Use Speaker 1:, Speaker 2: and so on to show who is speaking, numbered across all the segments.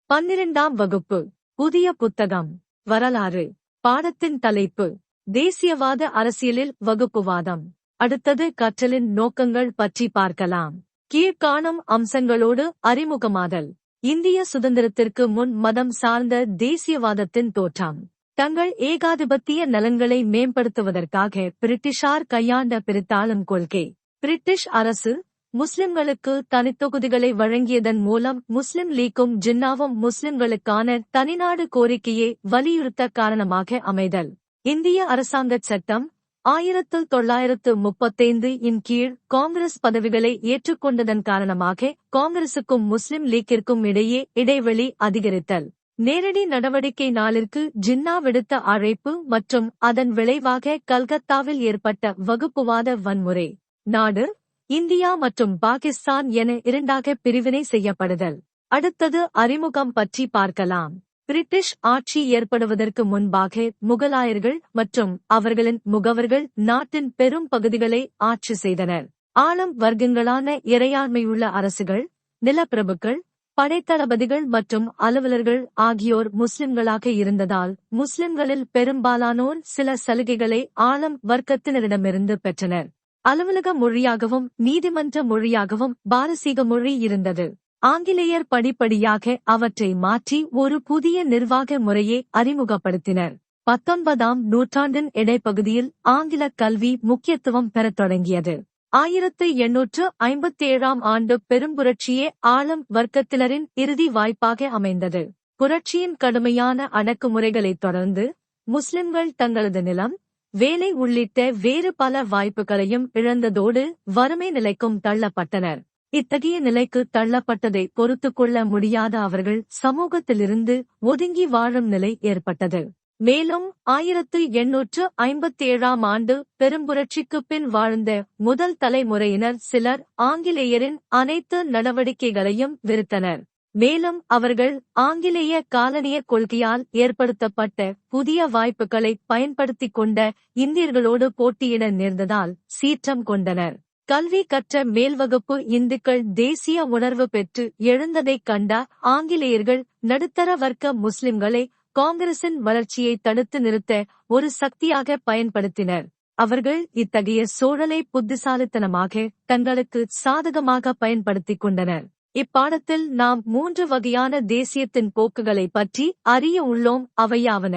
Speaker 1: 12ஆம் வகுப்பு. புதிய புத்தகம். வரலாறு. பாடத்தின் தலைப்பு தேசியவாத அரசியலில் வகுப்புவாதம். அடுத்தது கற்றலின் நோக்கங்கள் பற்றி பார்க்கலாம். கீழ்காணும் அம்சங்களோடு அறிமுகமாதல். இந்திய சுதந்திரத்திற்கு முன் மதம் சார்ந்த தேசியவாதத்தின் தோற்றம். தங்கள் ஏகாதிபத்திய நலன்களை மேம்படுத்துவதற்காக பிரிட்டிஷார் கையாண்ட பிரித்தாளும் கொள்கை. பிரிட்டிஷ் அரசு முஸ்லிம்களுக்கு தனித்தொகுதிகளை வழங்கியதன் மூலம் முஸ்லிம் லீக்கும் ஜின்னாவும் முஸ்லிம்களுக்கான தனிநாடு கோரிக்கையை வலியுறுத்த காரணமாக அமைதல். இந்திய அரசாங்கச் சட்டம் 1935 இன் கீழ் காங்கிரஸ் பதவிகளை ஏற்றுக்கொண்டதன் காரணமாக காங்கிரசுக்கும் முஸ்லிம் லீக்கிற்கும் இடையே இடைவெளி அதிகரித்தல். நேரடி நடவடிக்கை நாளிற்கு ஜின்னா விடுத்த அழைப்பு மற்றும் அதன் விளைவாக கல்கத்தாவில் ஏற்பட்ட வகுப்புவாத வன்முறை. நாடு இந்தியா மற்றும் பாகிஸ்தான் என இரண்டாக பிரிவினை செய்யப்படுதல். அடுத்தது அறிமுகம் பற்றி பார்க்கலாம். பிரிட்டிஷ் ஆட்சி ஏற்படுவதற்கு முன்பாக முகலாயர்கள் மற்றும் அவர்களின் முகவர்கள் நாட்டின் பெரும் பகுதிகளை ஆட்சி செய்தனர். ஆளும் வர்க்கங்களான இறையாண்மையுள்ள அரசுகள், நிலப்பிரபுக்கள், படைத்தளபதிகள் மற்றும் அலுவலர்கள் ஆகியோர் முஸ்லிம்களாக இருந்ததால் முஸ்லிம்களில் பெரும்பாலானோர் சில சலுகைகளை ஆளும் வர்க்கத்தினரிடமிருந்து பெற்றனர். அலுவலக மொழியாகவும் நீதிமன்ற மொழியாகவும் பாரசீக மொழி இருந்தது. ஆங்கிலேயர் படிப்படியாக அவற்றை மாற்றி ஒரு புதிய நிர்வாக முறையை அறிமுகப்படுத்தினர். 19ஆம் நூற்றாண்டின் இடைப்பகுதியில் ஆங்கில கல்வி முக்கியத்துவம் பெறத் தொடங்கியது. 1857ஆம் ஆண்டு பெரும்புரட்சியே ஆளும் வர்க்கத்தினரின் இறுதி வாய்ப்பாக அமைந்தது. புரட்சியின் கடுமையான அடக்குமுறைகளைத் தொடர்ந்து முஸ்லிம்கள் தங்களது நிலம், வேலை உள்ளிட்ட வேறு பல வாய்ப்புகளையும் இழந்ததோடு வறுமை நிலைக்கும் தள்ளப்பட்டனர். இத்தகைய நிலைக்கு தள்ளப்பட்டதை பொறுத்துக்கொள்ள முடியாத அவர்கள் சமூகத்திலிருந்து ஒதுங்கி வாழும் நிலை ஏற்பட்டது. மேலும் 1857ஆம் ஆண்டு பெரும்புரட்சிக்குப் பின் வாழ்ந்த முதல் தலைமுறையினர் சிலர் ஆங்கிலேயரின் அனைத்து நடவடிக்கைகளையும் வெறுத்தனர். மேலும் அவர்கள் ஆங்கிலேய காலனிய கொள்கையால் ஏற்படுத்தப்பட்ட புதிய வாய்ப்புகளை பயன்படுத்திக் கொண்ட இந்தியர்களோடு போட்டியிட நேர்ந்ததால் சீற்றம் கொண்டனர். கல்வி கற்ற மேல்வகுப்பு இந்துக்கள் தேசிய உணர்வு பெற்று எழுந்ததைக் கண்ட ஆங்கிலேயர்கள் நடுத்தர வர்க்க முஸ்லிம்களை காங்கிரசின் வளர்ச்சியை தடுத்து நிறுத்த ஒரு சக்தியாக பயன்படுத்தினர். அவர்கள் இத்தகைய சூழலை புத்திசாலித்தனமாக தங்களுக்கு சாதகமாக பயன்படுத்திக் கொண்டனர். இப்பாடத்தில் நாம் 3 வகையான தேசியத்தின் போக்குகளை பற்றி அறிய உள்ளோம். அவையாவன: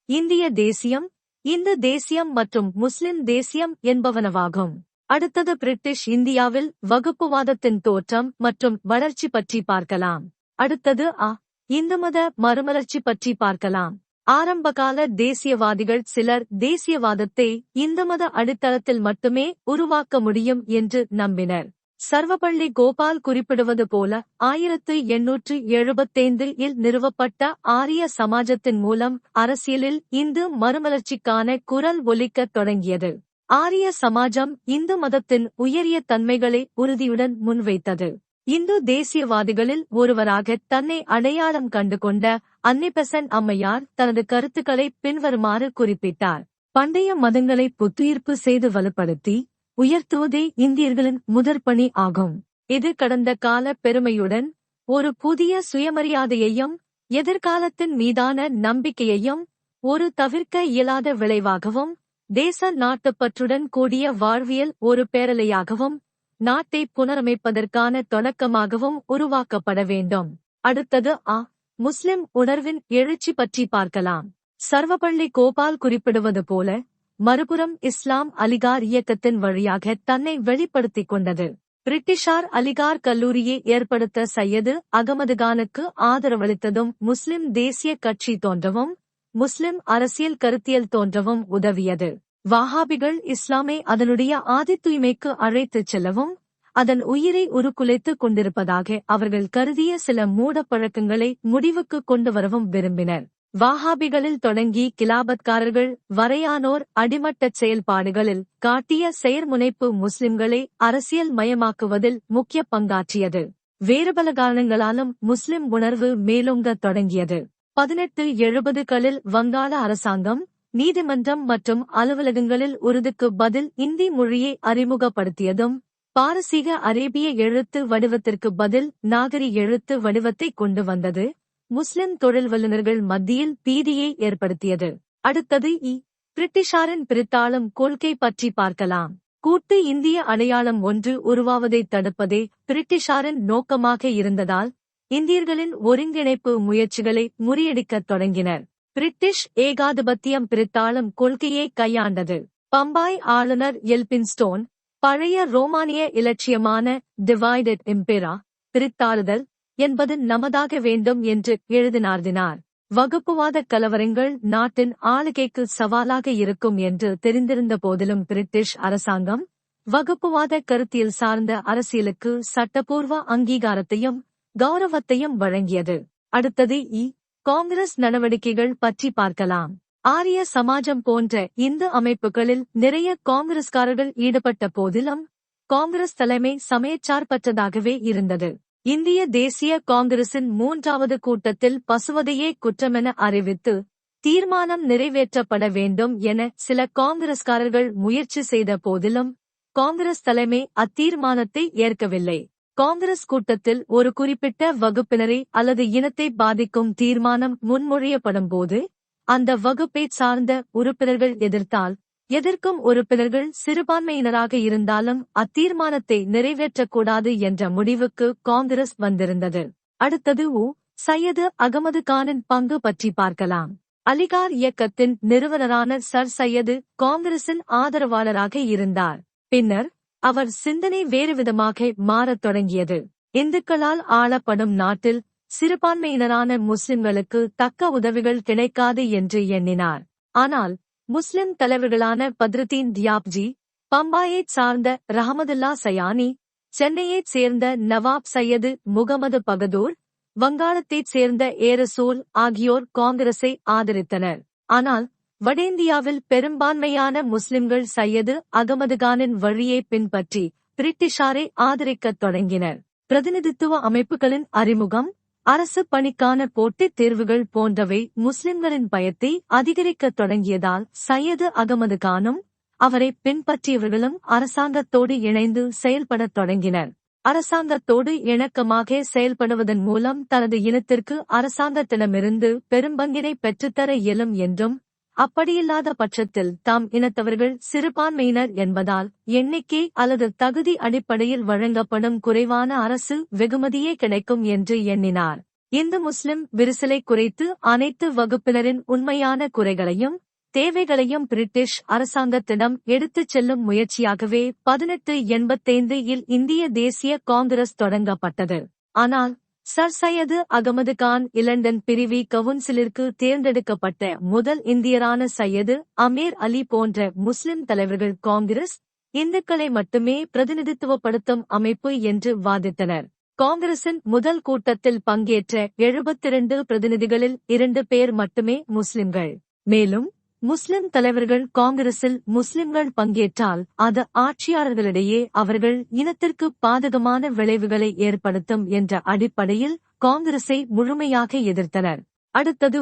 Speaker 1: இந்திய தேசியம், இந்து தேசியம் மற்றும் முஸ்லிம் தேசியம் என்பவனவாகும். அடுத்தது பிரிட்டிஷ் இந்தியாவில் வகுப்புவாதத்தின் தோற்றம் மற்றும் வளர்ச்சி பற்றி பார்க்கலாம். அடுத்தது இந்துமத மறுமலர்ச்சி பற்றி பார்க்கலாம். ஆரம்பகால தேசியவாதிகள் சிலர் தேசியவாதத்தை இந்துமத அடித்தளத்தில் மட்டுமே உருவாக்க முடியும் என்று நம்பினர். சர்வபள்ளி கோபால் குறிப்பிடுவது போல 1875 இல் நிறுவப்பட்ட ஆரிய சமாஜத்தின் மூலம் அரசியலில் இந்து மறுமலர்ச்சிக்கான குரல் ஒலிக்கத் தொடங்கியது. ஆரிய சமாஜம் இந்து மதத்தின் உயரிய தன்மைகளை உறுதியுடன் முன்வைத்தது. இந்து தேசியவாதிகளில் ஒருவராக தன்னை அடையாளம் கண்டுகொண்ட அன்னி பெசன்ட் அம்மையார் தனது கருத்துக்களை பின்வருமாறு குறிப்பிட்டார். பண்டைய மதங்களை புத்துயிர்ப்பு செய்து வலுப்படுத்தி உயர்த்துவதே இந்தியர்களின் முதற்பணி ஆகும். இது கடந்த கால பெருமையுடன் ஒரு புதிய சுயமரியாதையையும் எதிர்காலத்தின் மீதான நம்பிக்கையையும் ஒரு தவிர்க்க இயலாத விளைவாகவும் தேச நாட்டுப்பற்றுடன் கூடிய வாழ்வியல் ஒரு பேரலையாகவும் நாட்டை புனரமைப்பதற்கான தொடக்கமாகவும் உருவாக்கப்பட வேண்டும். அடுத்தது முஸ்லிம் உணர்வின் எழுச்சி பற்றி பார்க்கலாம். சர்வபள்ளி கோபால் குறிப்பிடுவது போல மறுபுறம் இஸ்லாம் அலிகார் இயக்கத்தின் வழியாக தன்னை வெளிப்படுத்திக் கொண்டது. பிரிட்டிஷார் அலிகார் கல்லூரியை ஏற்படுத்த சையது அகமதுகானுக்கு ஆதரவளித்ததும் முஸ்லிம் தேசிய கட்சி தோன்றவும் முஸ்லிம் அரசியல் கருத்தியல் தோன்றவும் உதவியது. வஹாபிகள் இஸ்லாமை அதனுடைய ஆதித்தூய்மைக்கு அழைத்துச் செல்லவும் அதன் உயிரை உருக்குலைத்துக் கொண்டிருப்பதாக அவர்கள் கருதிய சில மூட பழக்கங்களை முடிவுக்கு கொண்டு வரவும் விரும்பினர். வஹாபிகளில் தொடங்கி கிலாபத்காரர்கள் வரையானோர் அடிமட்டச் செயல்பாடுகளில் காட்டிய செயற்முனைப்பு முஸ்லிம்களை அரசியல் மயமாக்குவதில் முக்கிய பங்காற்றியது. வேறு பல காரணங்களாலும் முஸ்லிம் உணர்வு மேலோங்கத் தொடங்கியது. 1870களில் வங்காள அரசாங்கம் நீதிமன்றம் மற்றும் அலுவலகங்களில் உருதுக்கு பதில் இந்தி மொழியை அறிமுகப்படுத்தியதும் பாரசீக அரேபிய எழுத்து வடிவத்திற்கு பதில் நாகரி எழுத்து வடிவத்தை கொண்டு வந்தது. முஸ்லிம் தொழில் வல்லுநர்கள் மத்தியில் பீதியை ஏற்படுத்தியது. அடுத்தது பிரிட்டிஷாரின் பிரித்தாளும் கொள்கை பற்றி பார்க்கலாம். கூட்டு இந்திய அடையாளம் ஒன்று உருவாவதைத் தடுப்பதே பிரிட்டிஷாரின் நோக்கமாக இருந்ததால் இந்தியர்களின் ஒருங்கிணைப்பு முயற்சிகளை முறியடிக்கத் தொடங்கினர். பிரிட்டிஷ் ஏகாதிபத்தியம் பிரித்தாளும் கொள்கையை கையாண்டது. பம்பாய் ஆளுநர் எல்பின்ஸ்டோன் பழைய ரோமானிய இலட்சியமான டிவைடட் இம்பீரா, பிரித்தாளுதல் என்பது நமதாக வேண்டும் என்று எழுதினார். வகுப்புவாத கலவரங்கள் நாட்டின் ஆளுகைக்கு சவாலாக இருக்கும் என்று தெரிந்திருந்த போதிலும் பிரிட்டிஷ் அரசாங்கம் வகுப்புவாத கருத்தியல் சார்ந்த அரசியலுக்கு சட்டப்பூர்வ அங்கீகாரத்தையும் கௌரவத்தையும் வழங்கியது. அடுத்தது காங்கிரஸ் நடவடிக்கைகள் பற்றி பார்க்கலாம். ஆரிய சமாஜம் போன்ற இந்து அமைப்புகளில் நிறைய காங்கிரஸ்காரர்கள் ஈடுபட்ட போதிலும் காங்கிரஸ் தலைமை சமயச்சார்பற்றதாகவே இருந்தது. இந்திய தேசிய காங்கிரசின் 3வது கூட்டத்தில் பசுவதையே குற்றமென அறிவித்து தீர்மானம் நிறைவேற்றப்பட வேண்டும் என சில காங்கிரஸ்காரர்கள் முயற்சி செய்த போதிலும் காங்கிரஸ் தலைமை அத்தீர்மானத்தை ஏற்கவில்லை. காங்கிரஸ் கூட்டத்தில் ஒரு குறிப்பிட்ட வகுப்பினரை அல்லது இனத்தை பாதிக்கும் தீர்மானம் முன்மொழியப்படும் போது அந்த வகுப்பை சார்ந்த உறுப்பினர்கள் எதிர்த்தால் எதிர்க்கும் உறுப்பினர்கள் சிறுபான்மையினராக இருந்தாலும் அத்தீர்மானத்தை நிறைவேற்றக்கூடாது என்ற முடிவுக்கு காங்கிரஸ் வந்திருந்தது. அடுத்தது சையது அகமது கானின் பங்கு பற்றி பார்க்கலாம். அலிகார் இயக்கத்தின் நிறுவனரான சர் சையது காங்கிரசின் ஆதரவாளராக இருந்தார். பின்னர் அவர் சிந்தனை வேறுவிதமாக மாறத் தொடங்கியது. இந்துக்களால் ஆளப்படும் நாட்டில் சிறுபான்மையினரான முஸ்லிம்களுக்கு தக்க உதவிகள் கிடைக்காது என்று எண்ணினார். ஆனால் முஸ்லிம் தலைவர்களான பத்ருதீன் தியாப்ஜி, பம்பாயைச் சார்ந்த ரஹமதுல்லா சயானி, சென்னையைச் சேர்ந்த நவாப் சையது முகமது பகதூர், வங்காளத்தைச் சேர்ந்த ஏரசூல் ஆகியோர் காங்கிரஸை ஆதரித்தனர். ஆனால் வடஇந்தியாவில் பெரும்பான்மையான முஸ்லிம்கள் சையது அகமதுகானின் வழியை பின்பற்றி பிரிட்டிஷாரை ஆதரிக்கத் தொடங்கினர். பிரதிநிதித்துவ அமைப்புகளின் அறிமுகம், அரசு பணிக்கான போட்டித் தேர்வுகள் போன்றவை முஸ்லிம்களின் பயத்தை அதிகரிக்கத் தொடங்கியதால் சையது அகமது கானும் அவரை பின்பற்றியவர்களும் அரசாங்கத்தோடு இணைந்து செயல்படத் தொடங்கினர். அரசாங்கத்தோடு இணக்கமாக செயல்படுவதன் மூலம் தனது இனத்திற்கு அரசாங்கத்திடமிருந்து பெரும்பங்கினை பெற்றுத்தர இயலும் என்றும், அப்படியில்லாத பட்சத்தில் தாம் இனத்தவர்கள் சிறுபான்மையினர் என்பதால் எண்ணிக்கை அல்லது தகுதி அடிப்படையில் வழங்கப்படும் குறைவான அரசு வெகுமதியே கிடைக்கும் என்று எண்ணினார். இந்து முஸ்லிம் விரிசலை குறைத்து அனைத்து வகுப்பினரின் உண்மையான குறைகளையும் தேவைகளையும் பிரிட்டிஷ் அரசாங்கத்திடம் எடுத்துச் செல்லும் முயற்சியாகவே 1885 இந்திய தேசிய காங்கிரஸ் தொடங்கப்பட்டது. ஆனால் சர் சையது அகமது கான் இலண்டன் பிரிவி கவுன்சிலிற்கு தேர்ந்தெடுக்கப்பட்ட முதல் இந்தியரான சையது அமீர் அலி போன்ற முஸ்லிம் தலைவர்கள் காங்கிரஸ் இந்துக்களை மட்டுமே பிரதிநிதித்துவப்படுத்தும் அமைப்பு என்று வாதிட்டனர். காங்கிரசின் முதல் கூட்டத்தில் பங்கேற்ற 72 பிரதிநிதிகளில் 2 பேர் மட்டுமே முஸ்லிம்கள். மேலும் முஸ்லிம் தலைவர்கள் காங்கிரசில் முஸ்லிம்கள் பங்கேற்றால் அது ஆட்சியாளர்களிடையே அவர்கள் இனத்திற்கு பாதகமான விளைவுகளை ஏற்படுத்தும் என்ற அடிப்படையில் காங்கிரஸை முழுமையாக எதிர்த்தனர். அடுத்தது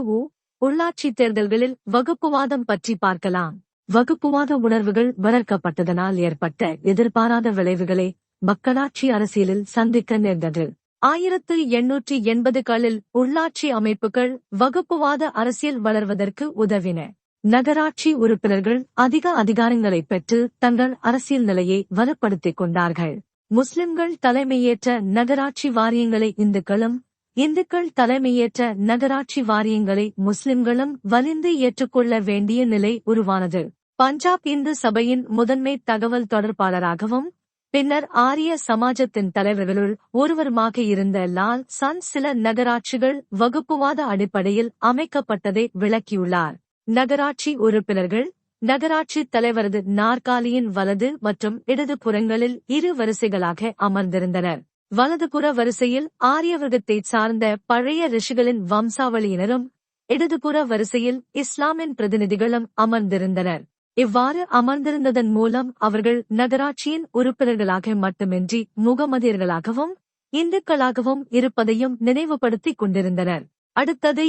Speaker 1: உள்ளாட்சித் தேர்தல்களில் வகுப்புவாதம் பற்றி பார்க்கலாம். வகுப்புவாத உணர்வுகள் வளர்க்கப்பட்டதனால் ஏற்பட்ட எதிர்பாராத விளைவுகளை மக்களாட்சி அரசியலில் சந்திக்க நேர்ந்தது. 1880களில் உள்ளாட்சி அமைப்புகள் வகுப்புவாத அரசியல் வளர்வதற்கு உதவின. நகராட்சி உறுப்பினர்கள் அதிக அதிகாரங்களை பெற்று தங்கள் அரசியல் நிலையை வலுப்படுத்திக் கொண்டார்கள். முஸ்லிம்கள் தலைமையேற்ற நகராட்சி வாரியங்களை இந்துக்களும், இந்துக்கள் தலைமையேற்ற நகராட்சி வாரியங்களை முஸ்லிம்களும் வலிந்து ஏற்றுக்கொள்ள வேண்டிய நிலை உருவானது. பஞ்சாப் இந்து சபையின் முதன்மை தகவல் தொடர்பாளராகவும் பின்னர் ஆரிய சமாஜத்தின் தலைவர்களுள் ஒருவருமாக இருந்த லால் சந்த் சில நகராட்சிகள் வகுப்புவாத அடிப்படையில் அமைக்கப்பட்டதை விளக்கியுள்ளார். நகராட்சி உறுப்பினர்கள் நகராட்சி தலைவரது நாற்காலியின் வலது மற்றும் இடது புறங்களில் 2 வரிசைகளாக அமர்ந்திருந்தனர். வலதுபுற வரிசையில் ஆரிய வர்க்கத்தைச் சார்ந்த பழைய ரிஷிகளின் வம்சாவளியினரும், இடதுபுற வரிசையில் இஸ்லாமின் பிரதிநிதிகளும் அமர்ந்திருந்தனர். இவ்வாறு அமர்ந்திருந்ததன் மூலம் அவர்கள் நகராட்சியின் உறுப்பினர்களாக மட்டுமின்றி முகமதியர்களாகவும் இந்துக்களாகவும் இருப்பதையும் நினைவுபடுத்திக் கொண்டிருந்தனர். அடுத்தது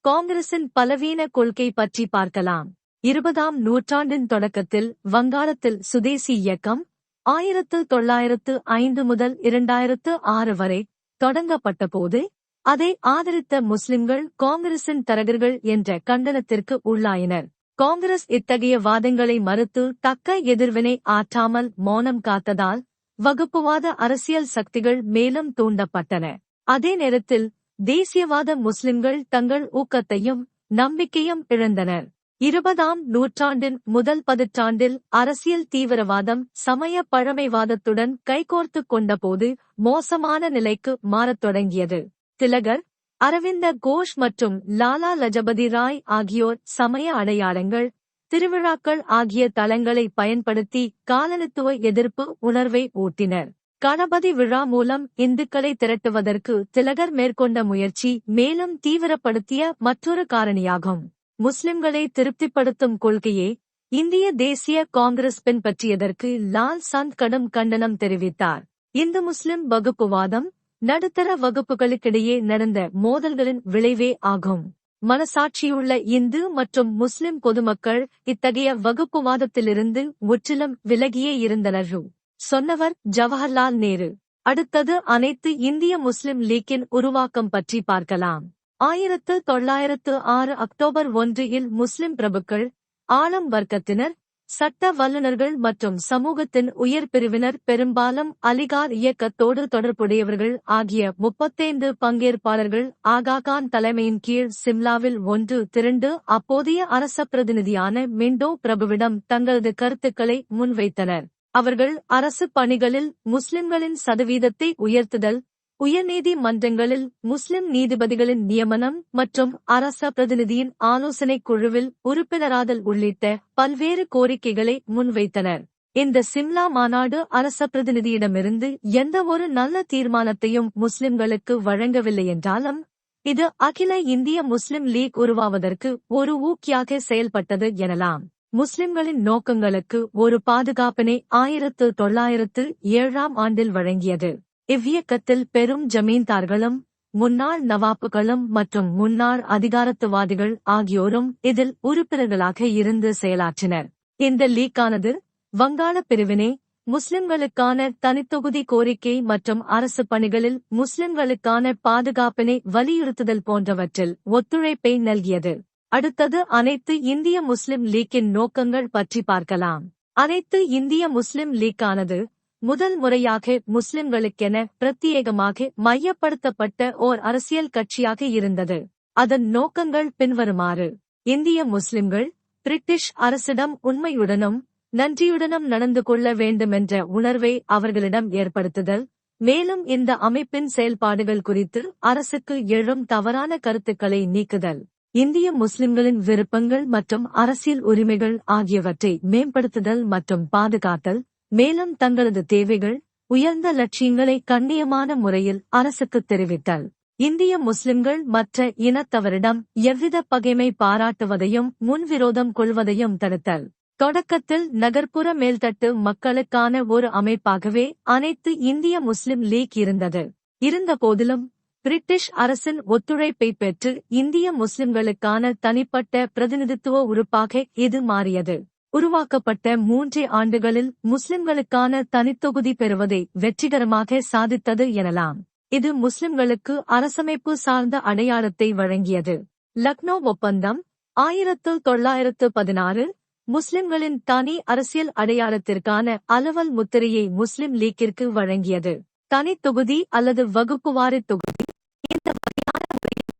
Speaker 1: காங்கிரசின் பலவீன கொள்கை பற்றி பார்க்கலாம். 20ஆம் நூற்றாண்டின் தொடக்கத்தில் வங்காளத்தில் சுதேசி இயக்கம் 1905 முதல் 2006 வரை தொடங்கப்பட்டபோது அதை ஆதரித்த முஸ்லிம்கள் காங்கிரசின் தரகர்கள் என்ற கண்டனத்திற்கு உள்ளாயினர். காங்கிரஸ் இத்தகைய வாதங்களை மறுத்து தக்க எதிர்வினை ஆற்றாமல் மௌனம் காத்ததால் வகுப்புவாத அரசியல் சக்திகள் மேலும் தூண்டப்பட்டன. அதே நேரத்தில் தேசியவாத முஸ்லிம்கள் தங்கள் ஊக்கத்தையும் நம்பிக்கையும் இழந்தனர். 20ஆம் நூற்றாண்டின் முதல் பதிற்றாண்டில் அரசியல் தீவிரவாதம் சமய பழமைவாதத்துடன் கைகோர்த்துக் கொண்டபோது மோசமான நிலைக்கு மாறத் தொடங்கியது. திலகர், அரவிந்த கோஷ் மற்றும் லாலா லஜபதி ராய் ஆகியோர் சமய அடையாளங்கள், திருவிழாக்கள் ஆகிய தளங்களை பயன்படுத்தி காலனித்துவ எதிர்ப்பு உணர்வை ஊட்டினர். கணபதி விழா மூலம் இந்துக்களை திரட்டுவதற்கு திலகர் மேற்கொண்ட முயற்சி மேலும் தீவிரப்படுத்திய மற்றொரு காரணியாகும். முஸ்லிம்களை திருப்திப்படுத்தும் கொள்கையே இந்திய தேசிய காங்கிரஸ் பின்பற்றியதற்கு லால் சந்த் கடும் கண்டனம் தெரிவித்தார். இந்து முஸ்லிம் வகுப்புவாதம் நடுத்தர வகுப்புகளுக்கிடையே நடந்த மோதல்களின் விளைவே ஆகும். மனசாட்சியுள்ள இந்து மற்றும் முஸ்லிம் பொதுமக்கள் இத்தகைய வகுப்புவாதத்திலிருந்து முற்றிலும் விலகியே இருந்தனர். சொன்னவர் ஜவஹர்லால் நேரு. அடுத்தது அனைத்து இந்திய முஸ்லிம் லீக்கின் உருவாக்கம் பற்றி பார்க்கலாம். 1906 அக்டோபர் 1 முஸ்லிம் பிரபுக்கள், ஆளும் வர்க்கத்தினர், சட்ட வல்லுநர்கள் மற்றும் சமூகத்தின் உயர் பிரிவினர், பெரும்பாலும் அலிகார் இயக்கத்தோடு தொடர்புடையவர்கள் ஆகிய 35 பங்கேற்பாளர்கள் ஆகாகான் தலைமையின் கீழ் சிம்லாவில் ஒன்று திரண்டு அப்போதைய அரச பிரதிநிதியான மிண்டோ பிரபுவிடம் தங்களது கருத்துக்களை முன்வைத்தனர். அவர்கள் அரசு பணிகளில் முஸ்லிம்களின் சதவீதத்தை உயர்த்துதல், உயர்நீதி மன்றங்களில் முஸ்லிம் நீதிபதிகளின் நியமனம் மற்றும் அரச பிரதிநிதியின் ஆலோசனைக் குழுவில் உறுப்பினராதல் உள்ளிட்ட பல்வேறு கோரிக்கைகளை முன்வைத்தனர். இந்த சிம்லா மாநாடு அரச பிரதிநிதியிடமிருந்து எந்தவொரு நல்ல தீர்மானத்தையும் முஸ்லிம்களுக்கு வழங்கவில்லை என்றாலும் இது அகில இந்திய முஸ்லிம் லீக் உருவாவதற்கு ஒரு ஊக்கியாக செயல்பட்டது எனலாம். முஸ்லிம்களின் நோக்கங்களுக்கு ஒரு பாதுகாப்பினை 1907ஆம் ஆண்டில் வழங்கியது. இவ்வியக்கத்தில் பெரும் ஜமீன்தார்களும் முன்னாள் நவாப்புகளும் மற்றும் முன்னாள் அதிகாரத்துவாதிகள் ஆகியோரும் இதில் உறுப்பினர்களாக இருந்து செயலாற்றினர். இந்த லீக்கானது வங்காள பிரிவினை, முஸ்லிம்களுக்கான தனித்தொகுதி கோரிக்கை மற்றும் அரசு பணிகளில் முஸ்லிம்களுக்கான பாதுகாப்பினை வலியுறுத்துதல் போன்றவற்றில் ஒத்துழைப்பை நல்கியது. அடுத்தது அனைத்து இந்திய முஸ்லிம் லீக்கின் நோக்கங்கள் பற்றி பார்க்கலாம். அனைத்து இந்திய முஸ்லிம் லீக்கானது முதல் முறையாக முஸ்லிம்களுக்கென பிரத்யேகமாக மையப்படுத்தப்பட்ட ஓர் அரசியல் கட்சியாக இருந்தது. அதன் நோக்கங்கள் பின்வருமாறு: இந்திய முஸ்லிம்கள் பிரிட்டிஷ் அரசிடம் உண்மையுடனும் நன்றியுடனும் நடந்து கொள்ள வேண்டுமென்ற உணர்வை அவர்களிடம் ஏற்படுத்துதல், மேலும் இந்த அமைப்பின் செயல்பாடுகள் குறித்து அரசுக்கு எழும் தவறான கருத்துக்களை நீக்குதல், இந்திய முஸ்லிம்களின் விருப்பங்கள் மற்றும் அரசியல் உரிமைகள் ஆகியவற்றை மேம்படுத்துதல் மற்றும் பாதுகாத்தல், மேலும் தங்களது தேவைகள், உயர்ந்த லட்சியங்களை கண்ணியமான முறையில் அரசுக்கு தெரிவித்தல், இந்திய முஸ்லிம்கள் மற்ற இனத்தவரிடம் எவ்வித பகைமை பாராட்டுவதையும் முன்விரோதம் கொள்வதையும் தடுத்தல். தொடக்கத்தில் நகர்ப்புற மேல்தட்டு மக்களுக்கான ஒரு அமைப்பாகவே அனைத்து இந்திய முஸ்லிம் லீக் இருந்தது. இருந்தபோதிலும் பிரிட்டிஷ் அரசின் ஒத்துழைப்பை பெற்று இந்திய முஸ்லிம்களுக்கான தனிப்பட்ட பிரதிநிதித்துவ உறுப்பாக இது மாறியது. உருவாக்கப்பட்ட 3 ஆண்டுகளில் முஸ்லிம்களுக்கான தனித்தொகுதி பெறுவதை வெற்றிகரமாக சாதித்தது எனலாம். இது முஸ்லிம்களுக்கு அரசமைப்பு சார்ந்த அடையாளத்தை வழங்கியது. லக்னோ ஒப்பந்தம் 1916 முஸ்லிம்களின் தனி அரசியல் அடையாளத்திற்கான அலுவல் முத்திரையை முஸ்லிம் லீக்கிற்கு வழங்கியது. தனித்தொகுதி அல்லது வகுப்புவாரி தொகுதி இந்த வகையான முறையில்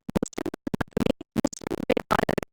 Speaker 1: முஸ்லிம் வேட்பாளருக்கு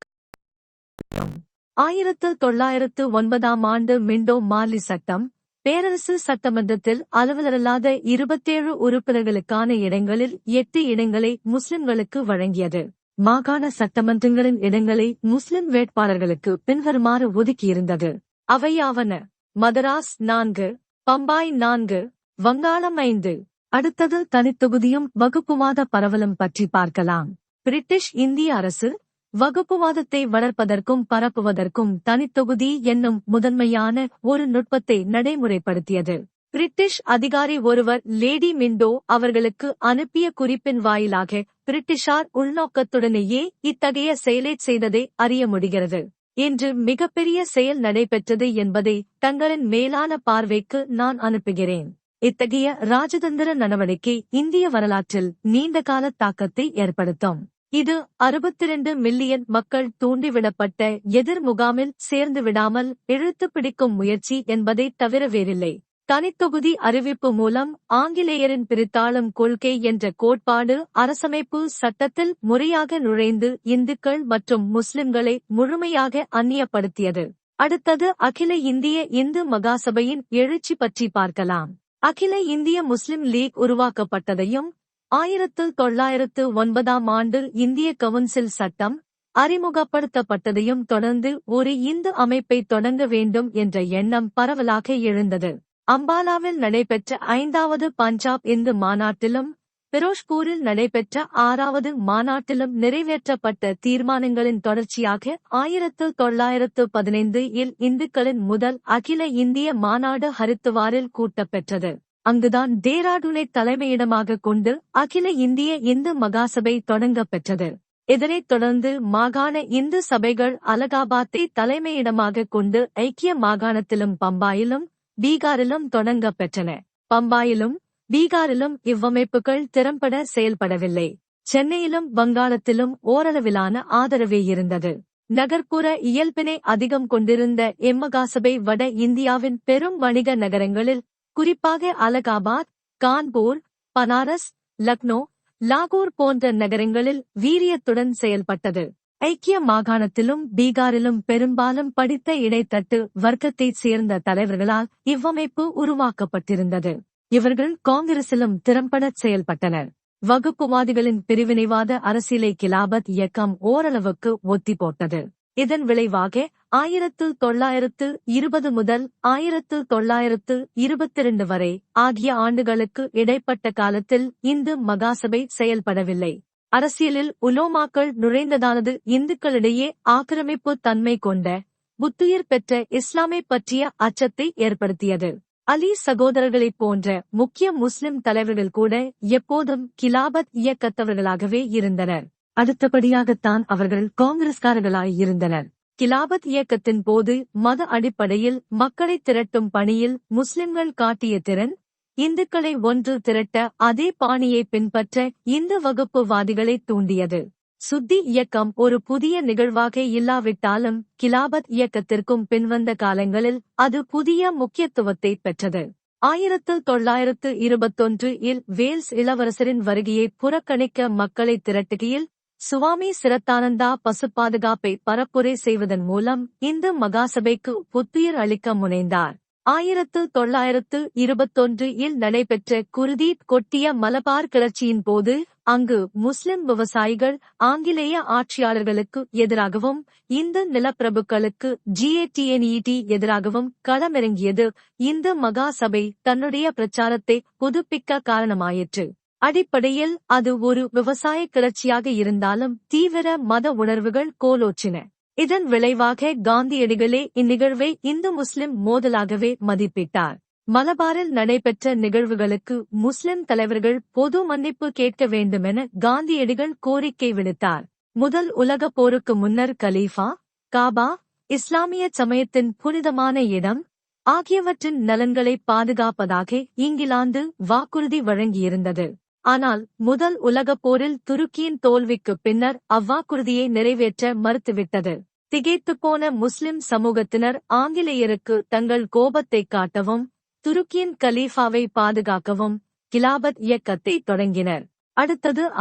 Speaker 1: 1909ஆம் ஆண்டு மிண்டோ மார்லி சட்டம் பேரரசு சட்டமன்றத்தில் அலுவலரல்லாத 27 உறுப்பினர்களுக்கான இடங்களில் 8 இடங்களை முஸ்லிம்களுக்கு வழங்கியது. மாகாண சட்டமன்றங்களின் இடங்களை முஸ்லிம் வேட்பாளர்களுக்கு பின்வருமாறு ஒதுக்கியிருந்தது. அவையாவன: மதராஸ் 4, பம்பாய் 4, வங்காளம் 5. அடுத்தது தனித்தொகுதியும் வகுப்புவாத பரவலும் பற்றி பார்க்கலாம். பிரிட்டிஷ் இந்திய அரசு வகுப்புவாதத்தை வளர்ப்பதற்கும் பரப்புவதற்கும் தனித்தொகுதி என்னும் முதன்மையான ஒரு நுட்பத்தை நடைமுறைப்படுத்தியது. பிரிட்டிஷ் அதிகாரி ஒருவர் லேடி மிண்டோ அவர்களுக்கு அனுப்பிய குறிப்பின் வாயிலாக பிரிட்டிஷார் உள்நோக்கத்துடனேயே இத்தகைய செயலைச் செய்ததை அறிய முடிகிறது. இன்று மிகப்பெரிய செயல் நடைபெற்றது என்பதை தங்களின் மேலான பார்வைக்கு நான் அனுப்புகிறேன். இத்தகைய ராஜதந்திர நடவடிக்கை இந்திய வரலாற்றில் நீண்டகால தாக்கத்தை ஏற்படுத்தும். இது 62 மில்லியன் மக்கள் தூண்டிவிடப்பட்ட எதிர் முகாமில் சேர்ந்து விடாமல் இழுத்து பிடிக்கும் முயற்சி என்பதை தவிர வேறில்லை. தனித்தொகுதி அறிவிப்பு மூலம் ஆங்கிலேயரின் பிரித்தாளும் கொள்கை என்ற கோட்பாடு அரசமைப்பு சட்டத்தில் முறையாக நுழைந்து இந்துக்கள் மற்றும் முஸ்லிம்களை முழுமையாக அந்நியப்படுத்தியது. அடுத்தது அகில இந்திய இந்து மகாசபையின் எழுச்சி பற்றி பார்க்கலாம். அகில இந்திய முஸ்லிம் லீக் உருவாக்கப்பட்டதையும் 1909 ஆண்டு இந்திய கவுன்சில் சட்டம் அறிமுகப்படுத்தப்பட்டதையும் தொடர்ந்து ஒரு இந்து அமைப்பை தொடங்க வேண்டும் என்ற எண்ணம் பரவலாக எழுந்தது. அம்பாலாவில் நடைபெற்ற 5வது பஞ்சாப் இந்து மாநாட்டிலும் பிரோஷ்பூரில் நடைபெற்ற 6வது மாநாட்டிலும் நிறைவேற்றப்பட்ட தீர்மானங்களின் தொடர்ச்சியாக 1915 இல் இந்துக்களின் முதல் அகில இந்திய மாநாடு ஹரித்துவாரில் கூட்டப்பெற்றது. அங்குதான் டேராடூனை தலைமையிடமாக கொண்டு அகில இந்திய இந்து மகாசபை தொடங்கப் பெற்றது. இதனைத் தொடர்ந்து மாகாண இந்து சபைகள் அலகாபாத்தை தலைமையிடமாக கொண்டு ஐக்கிய மாகாணத்திலும் பம்பாயிலும் பீகாரிலும் தொடங்கப் பெற்றன. பம்பாயிலும் பீகாரிலும் இவ்வமைப்புகள் திறம்பட செயல்படவில்லை. சென்னையிலும் வங்காளத்திலும் ஓரளவிலான ஆதரவே இருந்தது. நகர்ப்புற இயல்பினை அதிகம் கொண்டிருந்த இம்மகாசபை வட இந்தியாவின் பெரும் வணிக நகரங்களில் குறிப்பாக அலகாபாத், கான்பூர், பனாரஸ், லக்னோ, லாகூர் போன்ற நகரங்களில் வீரியத்துடன் செயல்பட்டது. ஐக்கிய மாகாணத்திலும் பீகாரிலும் பெரும்பாலும் படித்த இடைத்தட்டு வர்க்கத்தைச் சேர்ந்த தலைவர்களால் இவ்வமைப்பு உருவாக்கப்பட்டிருந்தது. இவர்கள் காங்கிரசிலும் திறம்படச் செயல்பட்டனர். வகுப்புவாதிகளின் பிரிவினைவாத அரசியலை கிலாபத் இயக்கம் ஓரளவுக்கு ஒத்தி போட்டது. இதன் விளைவாக 1920 முதல் 1922 வரை ஆகிய ஆண்டுகளுக்கு இடைப்பட்ட காலத்தில் இந்து மகாசபை செயல்படவில்லை. அரசியலில் உலோமாக்கள் நுழைந்ததானது இந்துக்களிடையே ஆக்கிரமிப்பு தன்மை கொண்ட புத்துயிர் பெற்ற இஸ்லாமை பற்றிய அச்சத்தை ஏற்படுத்தியது. அலி சகோதரர்களைப் போன்ற முக்கிய முஸ்லிம் தலைவர்கள் கூட எப்போதும் கிலாபத் இயக்கத்தவர்களாகவே இருந்தனர். அடுத்தபடியாகத்தான் அவர்கள் காங்கிரஸ்காரர்களாயிருந்தனர். கிலாபத் இயக்கத்தின் போது மத அடிப்படையில் மக்களை திரட்டும் பணியில் முஸ்லிம்கள் காட்டிய திறன், இந்துக்களை ஒன்று திரட்ட அதே பாணியை பின்பற்ற இந்து வகுப்புவாதிகளை தூண்டியது. சுத்தி இயக்கம் ஒரு புதிய நிகழ்வாக இல்லாவிட்டாலும் கிலாபத் இயக்கத்திற்கும் பின்வந்த காலங்களில் அது புதிய முக்கியத்துவத்தை பெற்றது. 1921 இல் வேல்ஸ் இளவரசரின் வருகையை புறக்கணிக்க மக்களை திரட்டுகையில் சுவாமி சிரத்தானந்தா பசுபாதுகாப்பை பரப்புரை செய்வதன் மூலம் இந்து மகாசபைக்கு புத்துயிர் அளிக்க முனைந்தார். 1921 இல் நடைபெற்ற குர்தீப் கொட்டிய மலபார் கிளர்ச்சியின் போது அங்கு முஸ்லிம் விவசாயிகள் ஆங்கிலேய ஆட்சியாளர்களுக்கு எதிராகவும் இந்து நிலப்பிரபுக்களுக்கு GATNET எதிராகவும் களமிறங்கியது இந்து மகாசபை தன்னுடைய பிரச்சாரத்தை புதுப்பிக்க காரணமாயிற்று. அடிப்படையில் அது ஒரு விவசாய கிளர்ச்சியாக இருந்தாலும் தீவிர மத உணர்வுகள் கோலோச்சின. இதன் விளைவாக காந்தியடிகளே இந்நிகழ்வை இந்து முஸ்லிம் மோதலாகவே மதிப்பிட்டார். மலபாரில் நடைபெற்ற நிகழ்வுகளுக்கு முஸ்லிம் தலைவர்கள் பொது மன்னிப்பு கேட்க வேண்டுமென காந்தியடிகள் கோரிக்கை விடுத்தார். முதல் உலகப் போருக்கு முன்னர் கலீஃபா, காபா, இஸ்லாமிய சமயத்தின் புனிதமான இடம் ஆகியவற்றின் நலன்களை பாதுகாப்பதாக இங்கிலாந்து வாக்குறுதி வழங்கியிருந்தது. ஆனால் முதல் உலகப் போரில் துருக்கியின் தோல்விக்குப் பின்னர் அவ்வாக்குறுதியை நிறைவேற்ற மறுத்துவிட்டது. திகைத்துப்போன முஸ்லிம் சமூகத்தினர் ஆங்கிலேயருக்கு தங்கள் கோபத்தைக் காட்டவும் துருக்கியின் கலீஃபாவை பாதுகாக்கவும் கிலாபத் இயக்கத்தை தொடங்கினர். அடுத்தது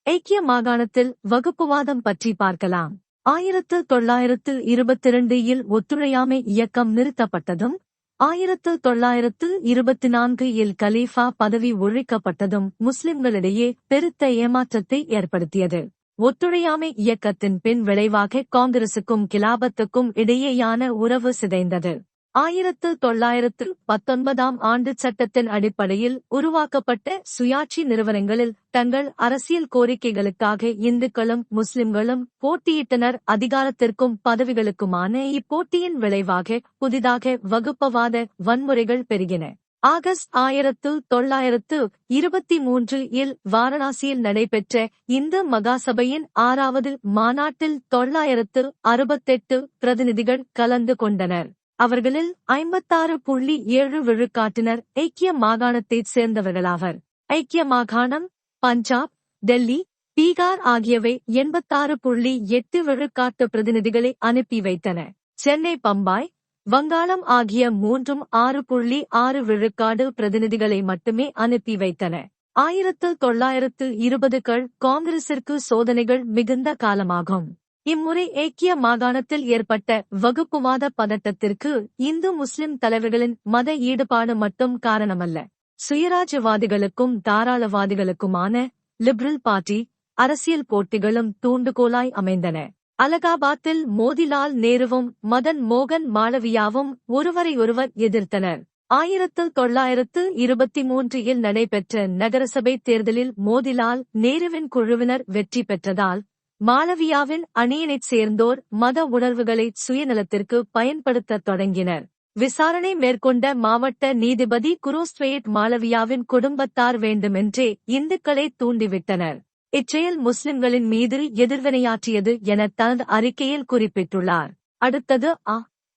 Speaker 1: ஐக்கிய மாகாணத்தில் வகுப்புவாதம் பற்றி பார்க்கலாம். 1922 இல் ஒத்துழையாமை இயக்கம் நிறுத்தப்பட்டதும் 1924 இல் கலீஃபா பதவி ஒழிக்கப்பட்டதும் முஸ்லிம்களிடையே பெருத்த ஏமாற்றத்தை ஏற்படுத்தியது. ஒத்துழையாமை இயக்கத்தின் பின் விளைவாக காங்கிரசுக்கும் கிலாபத்துக்கும் இடையேயான உறவு சிதைந்தது. 1919 ஆண்டு சட்டத்தின் அடிப்படையில் உருவாக்கப்பட்ட சுயாட்சி நிறுவனங்களில் தங்கள் அரசியல் கோரிக்கைகளுக்காக இந்துக்களும் முஸ்லிம்களும் போட்டியிட்டனர். அதிகாரத்திற்கும் பதவிகளுக்குமான இப்போட்டியின் விளைவாக புதிதாக வகுப்பவாத வன்முறைகள் பெருகின. ஆகஸ்ட் 1923 இல் வாரணாசியில் நடைபெற்ற இந்து மகாசபையின் 6வது மாநாட்டில் 968 பிரதிநிதிகள் கலந்து கொண்டனர். அவர்களில் 56.7 விழுக்காட்டினர் ஐக்கிய மாகாணத்தைச் சேர்ந்தவர்களாவர். ஐக்கிய மாகாணம், பஞ்சாப், டெல்லி, பீகார் ஆகியவை 86.8 விழுக்காட்டு பிரதிநிதிகளை அனுப்பி வைத்தன. சென்னை, பம்பாய், வங்காளம் ஆகிய மூன்றும் 6.6 விழுக்காடு பிரதிநிதிகளை மட்டுமே அனுப்பி வைத்தன. 1920கள் காங்கிரசிற்கு சோதனைகள் மிகுந்த காலமாகும். இம்முறை ஐக்கிய மாகாணத்தில் ஏற்பட்ட வகுப்புவாத பதட்டத்திற்கு இந்து முஸ்லிம் தலைவர்களின் மத ஈடுபாடு மட்டும் காரணமல்ல. சுயராஜ்யவாதிகளுக்கும் தாராளவாதிகளுக்குமான லிபரல் பார்ட்டி அரசியல் போட்டிகளும் தூண்டுகோலாய் அமைந்தன. அலகாபாத்தில் மோதிலால் நேருவும் மதன் மோகன் மாளவியாவும் ஒருவரையொருவர் எதிர்த்தனர். 1923இல் நடைபெற்ற நகரசபை தேர்தலில் மோதிலால் நேருவின் குழுவினர் வெற்றி பெற்றதால் மாளவியாவின் அணியினைச் சேர்ந்தோர் மத உணர்வுகளை சுயநலத்திற்கு பயன்படுத்தத் தொடங்கினர். விசாரணை மேற்கொண்ட மாவட்ட நீதிபதி குரோஸ்த்வேட் மாளவியாவின் குடும்பத்தார் வேண்டுமென்றே இந்துக்களை தூண்டிவிட்டனர். இச்செயல் முஸ்லிம்களின் மீது எதிர்வினையாற்றியது என தனது அறிக்கையில் குறிப்பிட்டுள்ளார். அடுத்தது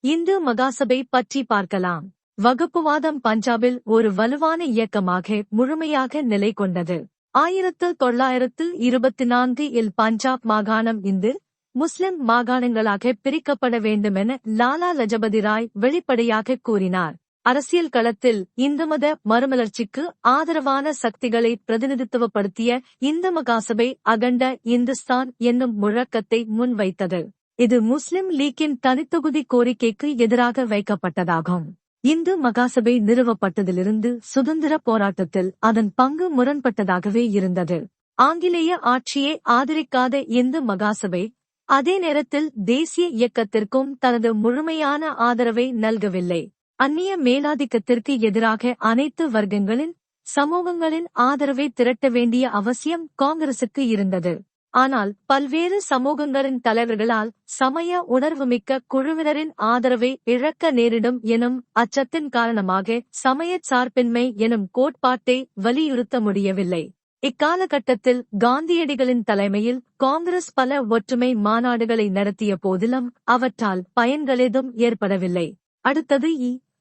Speaker 1: இந்து மகாசபை பற்றி பார்க்கலாம். வகுப்புவாதம் பஞ்சாபில் ஒரு வலுவான இயக்கமாக முழுமையாக நிலை கொண்டது. 1924இல் பஞ்சாப் மாகாணம் இந்து முஸ்லிம் மாகாணங்களாக பிரிக்கப்பட வேண்டுமென லாலா லஜபதி ராய் வெளிப்படையாக கூறினார். அரசியல் களத்தில் இந்து மத மறுமலர்ச்சிக்கு ஆதரவான சக்திகளை பிரதிநிதித்துவப்படுத்திய இந்து மகாசபை அகண்ட இந்துஸ்தான் என்னும் முழக்கத்தை முன்வைத்தது. இது முஸ்லிம் லீக்கின் தனித்தொகுதி கோரிக்கைக்கு எதிராக வைக்கப்பட்டதாகும். இந்து மகாசபை நிறுவப்பட்டதிலிருந்து சுதந்திர போராட்டத்தில் அதன் பங்கு முரண்பட்டதாகவே இருந்தது. ஆங்கிலேய ஆட்சியை ஆதரிக்காத இந்து மகாசபை அதே நேரத்தில் தேசிய இயக்கத்திற்கும் தனது முழுமையான ஆதரவை நல்கவில்லை. அந்நிய மேலாதிக்கத்திற்கு எதிராக அனைத்து வர்க்கங்களின் சமூகங்களின் ஆதரவை திரட்ட வேண்டிய அவசியம் காங்கிரசுக்கு இருந்தது. ஆனால் பல்வேறு சமூகங்களின் தலைவர்களால் சமய உணர்வுமிக்க குழுவினரின் ஆதரவை இழக்க நேரிடும் எனும் அச்சத்தின் காரணமாக சமயச் சார்பின்மை எனும் கோட்பாட்டை வலியுறுத்த முடியவில்லை. இக்காலகட்டத்தில் காந்தியடிகளின் தலைமையில் காங்கிரஸ் பல ஒற்றுமை மாநாடுகளை நடத்திய போதிலும் அவற்றால் பயன்களேதும் ஏற்படவில்லை. அடுத்தது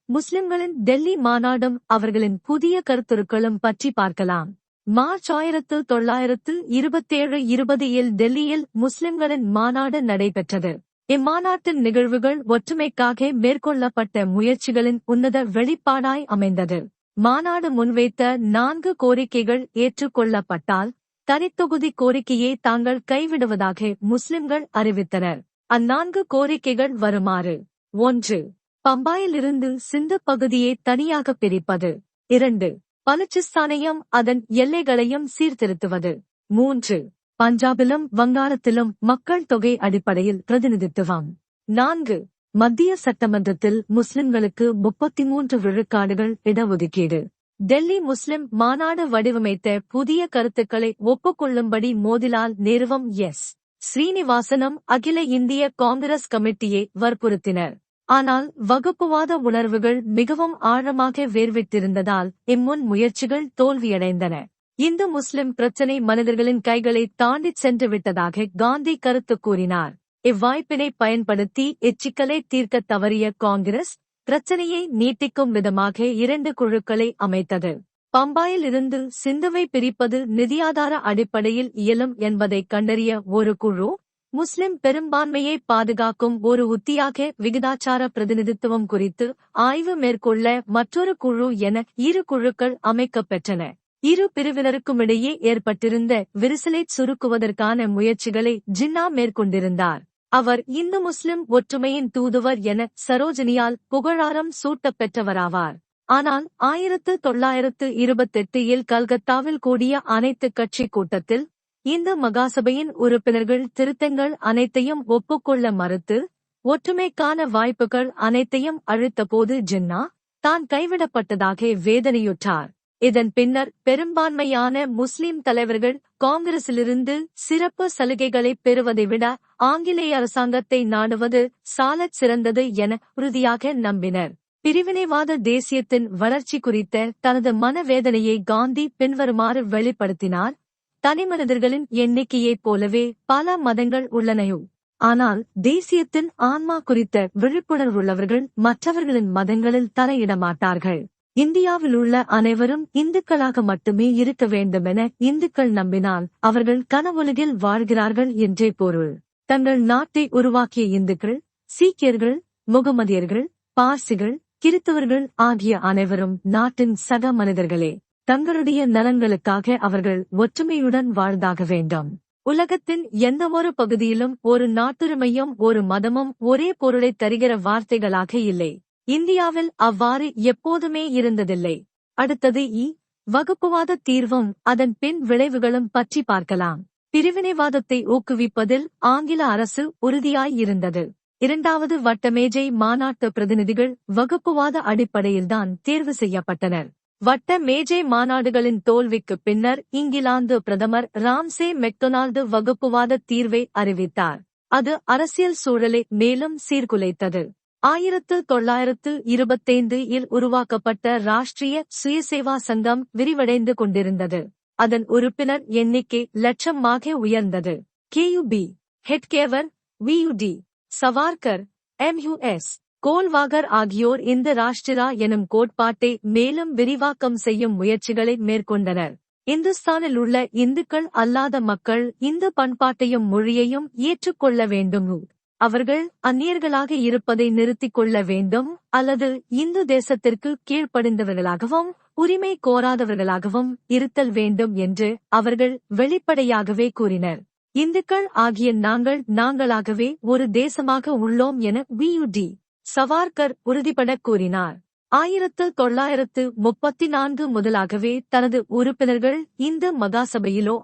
Speaker 1: முஸ்லிம்களின் டெல்லி மாநாடும் அவர்களின் புதிய கருத்துருக்களும் பற்றி பார்க்கலாம். மார்ச் 1927-20 டெல்லியில் முஸ்லிம்களின் மாநாடு நடைபெற்றது. இம்மாநாட்டின் நிகழ்வுகள் ஒற்றுமைக்காக மேற்கொள்ளப்பட்ட முயற்சிகளின் உன்னத வெளிப்பாடாய் அமைந்தது. மாநாடு முன்வைத்த 4 கோரிக்கைகள் ஏற்றுக்கொள்ளப்பட்டால் தனித்தொகுதி கோரிக்கையை தாங்கள் கைவிடுவதாக முஸ்லிம்கள் அறிவித்தனர். அந்நான்கு கோரிக்கைகள் வருமாறு: 1. பம்பாயிலிருந்து சிந்து பகுதியை தனியாக பிரிப்பது. 2. பலுச்சிஸ்தானையும் அதன் எல்லைகளையும் சீர்திருத்துவது. 3. பஞ்சாபிலும் வங்காளத்திலும் மக்கள் தொகை அடிப்படையில் பிரதிநிதித்துவம். 4. மத்திய சட்டமன்றத்தில் முஸ்லிம்களுக்கு 33 விழுக்காடுகள் இடஒதுக்கீடு. டெல்லி முஸ்லிம் மாநாடு வடிவமைத்த புதிய கருத்துக்களை ஒப்புக்கொள்ளும்படி மோதிலால் நேருவும் எஸ். ஸ்ரீனிவாசனும் அகில இந்திய காங்கிரஸ் கமிட்டியை வற்புறுத்தினர். ஆனால் வகுப்புவாத உணர்வுகள் மிகவும் ஆழமாக வேர்விட்டிருந்ததால் இம்முன் முயற்சிகள் தோல்வியடைந்தன. இந்து முஸ்லிம் பிரச்சினை மனிதர்களின் கைகளை தாண்டிச் சென்று விட்டதாக காந்தி கருத்து கூறினார். இவ்வாய்ப்பினை பயன்படுத்தி இச்சிக்கலை தீர்க்க தவறிய காங்கிரஸ் பிரச்சனையை நீட்டிக்கும் விதமாக 2 குழுக்களை அமைத்தது. பம்பாயில் இருந்து சிந்துவை பிரிப்பது நிதியாதார அடிப்படையில் இயலும் என்பதை கண்டறிய ஒரு குழு, முஸ்லிம் பெரும்பான்மையை பாதுகாக்கும் ஒரு உத்தியாக விகிதாச்சார பிரதிநிதித்துவம் குறித்து ஆய்வு மேற்கொள்ள மற்றொரு குழு என 2 குழுக்கள் அமைக்கப்பெற்றன. இரு பிரிவினருக்குமிடையே ஏற்பட்டிருந்த விரிசலைச் சுருக்குவதற்கான முயற்சிகளை ஜின்னா மேற்கொண்டிருந்தார். அவர் இந்து முஸ்லிம் ஒற்றுமையின் தூதுவர் என சரோஜினியால் புகழாரம் சூட்டப் பெற்றவராவார். ஆனால் 1928இல் கல்கத்தாவில் கூடிய அனைத்து கட்சி கூட்டத்தில் இந்து மகாசபையின் உறுப்பினர்கள் திருத்தங்கள் அனைத்தையும் ஒப்புக்கொள்ள மறுத்து ஒற்றுமைக்கான வாய்ப்புகள் அனைத்தையும் அளித்தபோது ஜின்னா தான் கைவிடப்பட்டதாக வேதனையுற்றார். இதன் பின்னர் பெரும்பான்மையான முஸ்லிம் தலைவர்கள் காங்கிரசிலிருந்து சிறப்பு சலுகைகளை பெறுவதை விட ஆங்கிலேய அரசாங்கத்தை நாடுவது சாலச் சிறந்தது என உறுதியாக நம்பினர். பிரிவினைவாத தேசியத்தின் வளர்ச்சி குறித்த தனது மனவேதனையை காந்தி பின்வருமாறு வெளிப்படுத்தினார்: தனிமனிதர்களின் எண்ணிக்கையைப் போலவே பல மதங்கள் உள்ளனையோ, ஆனால் தேசியத்தின் ஆன்மா குறித்த விழிப்புணர்வுள்ளவர்கள் மற்றவர்களின் மதங்களில் தலையிட மாட்டார்கள். இந்தியாவில் உள்ள அனைவரும் இந்துக்களாக மட்டுமே இருக்க வேண்டுமென இந்துக்கள் நம்பினால் அவர்கள் கனவுலகில் வாழ்கிறார்கள் என்றே பொருள். தங்கள் நாட்டை உருவாக்கிய இந்துக்கள், சீக்கியர்கள், முகமதியர்கள், பார்சிகள், கிறித்தவர்கள் ஆகிய அனைவரும் நாட்டின் சக மனிதர்களே. தங்களுடைய நலன்களுக்காக அவர்கள் ஒற்றுமையுடன் வாழ்ந்தாக வேண்டும். உலகத்தின் எந்தவொரு பகுதியிலும் ஒரு நாட்டுரிமையும் ஒரு மதமும் ஒரே பொருளை தருகிற வார்த்தைகளாக இல்லை. இந்தியாவில் அவ்வாறு எப்போதுமே இருந்ததில்லை. அடுத்தது வகுப்புவாத தீர்வும் அதன் பின் விளைவுகளும் பற்றி பார்க்கலாம். பிரிவினைவாதத்தை ஊக்குவிப்பதில் ஆங்கில அரசு உறுதியாய் இருந்தது. இரண்டாவது வட்டமேஜை மாநாட்டு பிரதிநிதிகள் வகுப்புவாத அடிப்படையில்தான் தேர்வு செய்யப்பட்டனர். வட்ட மேஜை மாநாடுகளின் தோல்விக்குப் பின்னர் இங்கிலாந்து பிரதமர் ராம்சே மெக்டொனால்டு வகுப்புவாத தீர்வை அறிவித்தார். அது அரசியல் சூழலை மேலும் சீர்குலைத்தது. 1925 இல் உருவாக்கப்பட்ட ராஷ்டிரிய சுயசேவா சங்கம் விரிவடைந்து கொண்டிருந்தது. அதன் உறுப்பினர் எண்ணிக்கை லட்சமாக உயர்ந்தது. கேயுபி, ஹெட்கேவர், வியுடி, சவார்கர், எம்யூஎஸ், கோல்வாகர் ஆகியோர் இந்த ராஷ்டிரா எனும் கோட்பாட்டை மேலும் விரிவாக்கம் செய்யும் முயற்சிகளை மேற்கொண்டனர். இந்துஸ்தானில் உள்ள இந்துக்கள் அல்லாத மக்கள் இந்து பண்பாட்டையும் மொழியையும் ஏற்றுக்கொள்ள வேண்டும். அவர்கள் அந்நியர்களாக இருப்பதை நிறுத்திக் கொள்ள வேண்டும் அல்லது இந்து தேசத்திற்கு கீழ்ப்படிந்தவர்களாகவும் உரிமை கோராதவர்களாகவும் இருத்தல் வேண்டும் என்று அவர்கள் வெளிப்படையாகவே கூறினர். இந்துக்கள் ஆகிய நாங்களாகவே ஒரு தேசமாக உள்ளோம் என வியுடி சவார்கர் உறுதிபட கூறினார். 1934 முதலாகவே தனது உறுப்பினர்கள் இந்து மகாசபையிலோ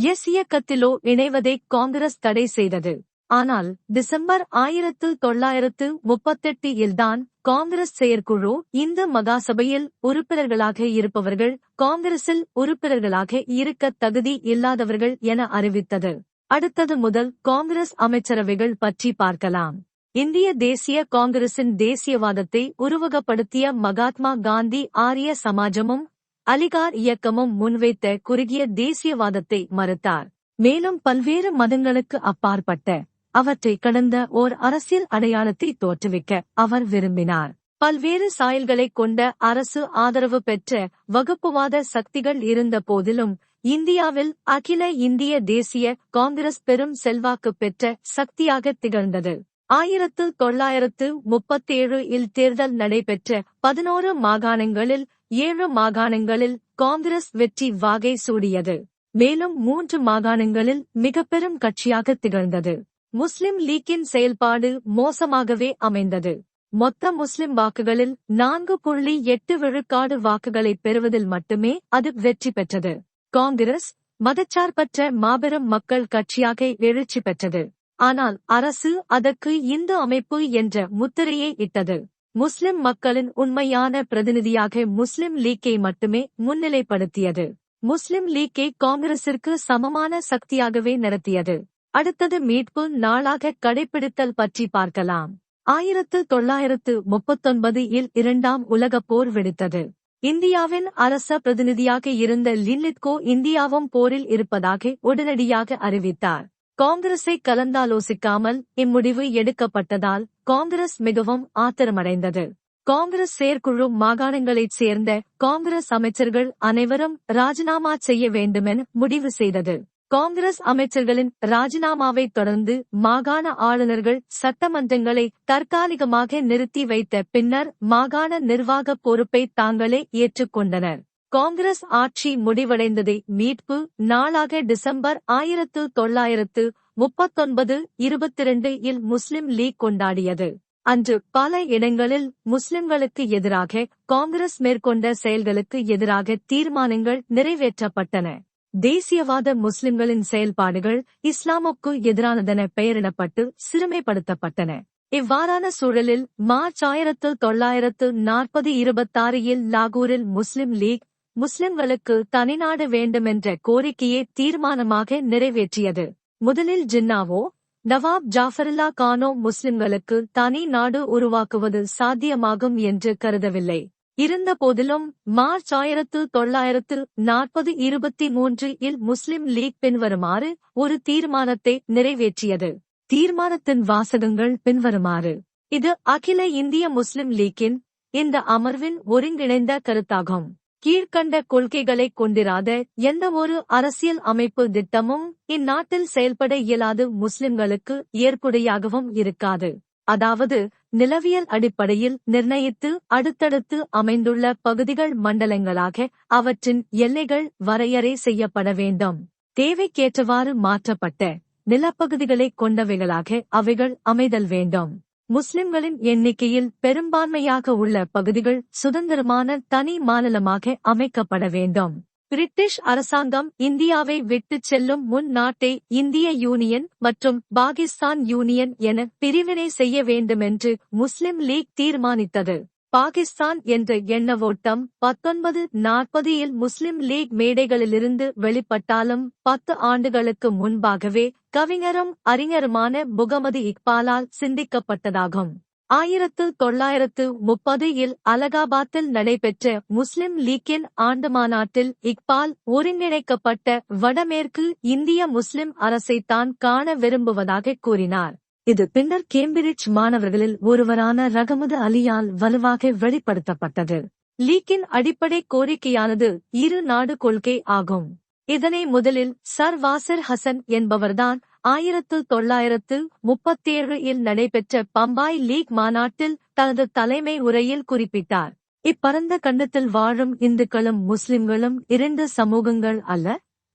Speaker 1: எஸ் இயக்கத்திலோ இணைவதை காங்கிரஸ் தடை செய்தது. ஆனால் டிசம்பர் 1938 இல்தான் காங்கிரஸ் செயற்குழு இந்து மகாசபையில் உறுப்பினர்களாக இருப்பவர்கள் காங்கிரசில் உறுப்பினர்களாக இருக்க தகுதி இல்லாதவர்கள் என அறிவித்தது. அடுத்தது முதல் காங்கிரஸ் அமைச்சரவைகள் பற்றி பார்க்கலாம். இந்திய தேசிய காங்கிரசின் தேசியவாதத்தை உருவகப்படுத்திய மகாத்மா காந்தி ஆரிய சமாஜமும் அலிகார் இயக்கமும் முன்வைத்த குறுகிய தேசியவாதத்தை மறுத்தார். மேலும் பல்வேறு மதங்களுக்கு அப்பாற்பட்ட அவற்றை கடந்த ஓர் அரசியல் அடையாளத்தை தோற்றுவிக்க அவர் விரும்பினார். பல்வேறு சாயல்களைக் கொண்ட அரசு ஆதரவு பெற்ற வகுப்புவாத சக்திகள் இருந்த போதிலும் இந்தியாவில் அகில இந்திய தேசிய காங்கிரஸ் பெரும் செல்வாக்கு பெற்ற சக்தியாக திகழ்ந்தது. 1937 இல் தேர்தல் நடைபெற்ற 11 மாகாணங்களில் 7 மாகாணங்களில் காங்கிரஸ் வெற்றி வாகை சூடியது. மேலும் 3 மாகாணங்களில் மிக பெரும் கட்சியாக திகழ்ந்தது. முஸ்லிம் லீக்கின் செயல்பாடு மோசமாகவே அமைந்தது. மொத்த முஸ்லிம் வாக்குகளில் 4.8 விழுக்காடு வாக்குகளை பெறுவதில் மட்டுமே அது வெற்றி பெற்றது. காங்கிரஸ் மதச்சார்பற்ற மாபெரும் மக்கள் கட்சியாக எழுச்சி பெற்றது. ஆனால் அரசு அதற்கு இந்து அமைப்பு என்ற முத்திரையை இட்டது. முஸ்லிம் மக்களின் உண்மையான பிரதிநிதியாக முஸ்லிம் லீக்கை மட்டுமே முன்னிலைப்படுத்தியது. முஸ்லிம் லீக்கை காங்கிரசிற்கு சமமான சக்தியாகவே நடத்தியது. அடுத்தது மீட்பு நாளாக கடைபிடித்தல் பற்றி பார்க்கலாம். 1939 இல் 2ஆம் உலகப் போர் வெடித்தது. இந்தியாவின் அரச பிரதிநிதியாக இருந்த லின்லித்கோ இந்தியாவும் போரில் இருப்பதாக உடனடியாக அறிவித்தார். காங்கிரஸை கலந்தாலோசிக்காமல் இம்முடிவு எடுக்கப்பட்டதால் காங்கிரஸ் மிகவும் ஆத்திரமடைந்தது. காங்கிரஸ் செயற்குழு மாகாணங்களைச் சேர்ந்த காங்கிரஸ் அமைச்சர்கள் அனைவரும் ராஜினாமா செய்ய வேண்டுமென முடிவு செய்தது. காங்கிரஸ் அமைச்சர்களின் ராஜினாமாவைத் தொடர்ந்து மாகாண ஆளுநர்கள் சட்டமன்றங்களை தற்காலிகமாக நிறுத்தி வைத்த பின்னர் மாகாண நிர்வாக பொறுப்பை தாங்களே ஏற்றுக்கொண்டனர். காங்கிரஸ் ஆட்சி முடிவடைந்ததை மீட்பு நாளாக டிசம்பர் 1939 22 இல் முஸ்லிம் லீக் கொண்டாடியது. அன்று பல இடங்களில் முஸ்லிம்களுக்கு எதிராக காங்கிரஸ் மேற்கொண்ட செயல்களுக்கு எதிராக தீர்மானங்கள் நிறைவேற்றப்பட்டன. தேசியவாத முஸ்லிம்களின் செயல்பாடுகள் இஸ்லாமுக்கு எதிரானதென பெயரிடப்பட்டு சிறுமைப்படுத்தப்பட்டன. இவ்வாறான சூழலில் மார்ச் 1940 26 இல் லாகூரில் முஸ்லிம் லீக் முஸ்லிம்களுக்கு தனிநாடு வேண்டுமென்ற கோரிக்கையை தீர்மானமாக நிறைவேற்றியது. முதலில் ஜின்னாவோ நவாப் ஜாஃபருல்லா கானோ முஸ்லிம்களுக்கு தனி நாடு உருவாக்குவது சாத்தியமாகும் என்று கருதவில்லை. இருந்த போதிலும் மார்ச் 1940 23 இல் முஸ்லிம் லீக் பின்வருமாறு ஒரு தீர்மானத்தை நிறைவேற்றியது. தீர்மானத்தின் வாசகங்கள் பின்வருமாறு. இது அகில இந்திய முஸ்லிம் லீக்கின் இந்த அமர்வின் ஒருங்கிணைந்த கருத்தாகும். கீழ்க்கண்ட கொள்கைகளை கொண்டிராத எந்தவொரு அரசியல் அமைப்பு திட்டமும் இந்நாட்டில் செயல்பட இயலாது, முஸ்லிம்களுக்கு ஏற்புடையாகவும் இருக்காது. அதாவது, நிலவியல் அடிப்படையில் நிர்ணயித்து அடுத்தடுத்து அமைந்துள்ள பகுதிகள் மண்டலங்களாக அவற்றின் எல்லைகள் வரையறை செய்யப்பட வேண்டும். தேவைக்கேற்றவாறு மாற்றப்பட்ட நிலப்பகுதிகளைக் கொண்டவைகளாக அவைகள் அமைதல் வேண்டும். முஸ்லிம்களின் எண்ணிக்கையில் பெரும்பான்மையாக உள்ள பகுதிகள் சுதந்திரமான தனி மாநிலமாக அமைக்கப்பட வேண்டும். பிரிட்டிஷ் அரசாங்கம் இந்தியாவை விட்டுச் செல்லும் முன் நாட்டை இந்திய யூனியன் மற்றும் பாகிஸ்தான் யூனியன் என பிரிவினை செய்ய வேண்டுமென்று முஸ்லிம் லீக் தீர்மானித்தது. பாகிஸ்தான் என்ற எண்ணவோட்டம் 1940 முஸ்லிம் லீக் மேடைகளிலிருந்து வெளிப்பட்டாலும் 10 ஆண்டுகளுக்கு முன்பாகவே கவிஞரும் அறிஞருமான முகமது இக்பாலால் சிந்திக்கப்பட்டதாகும். 1930 அலகாபாத்தில் நடைபெற்ற முஸ்லிம் லீக்கின் ஆண்டு மாநாட்டில் இக்பால் ஒருங்கிணைக்கப்பட்ட வடமேற்கு இந்திய முஸ்லிம் அரசை தான் காண விரும்புவதாக கூறினார். இது பின்னர் கேம்பிரிட்ஜ் மாணவர்களில் ஒருவரான ரகமது அலியால் வலுவாக வெளிப்படுத்தப்பட்டது. லீக்கின் அடிப்படை கோரிக்கையானது இரு நாடு கொள்கை ஆகும். இதனை முதலில் சர் வாசர் ஹசன் என்பவர்தான் 1937 நடைபெற்ற பம்பாய் லீக் மாநாட்டில் தனது தலைமை உரையில் குறிப்பிட்டார். இப்பரந்த கண்டத்தில் வாழும் இந்துக்களும் முஸ்லிம்களும் இரண்டு சமூகங்கள் அல்ல,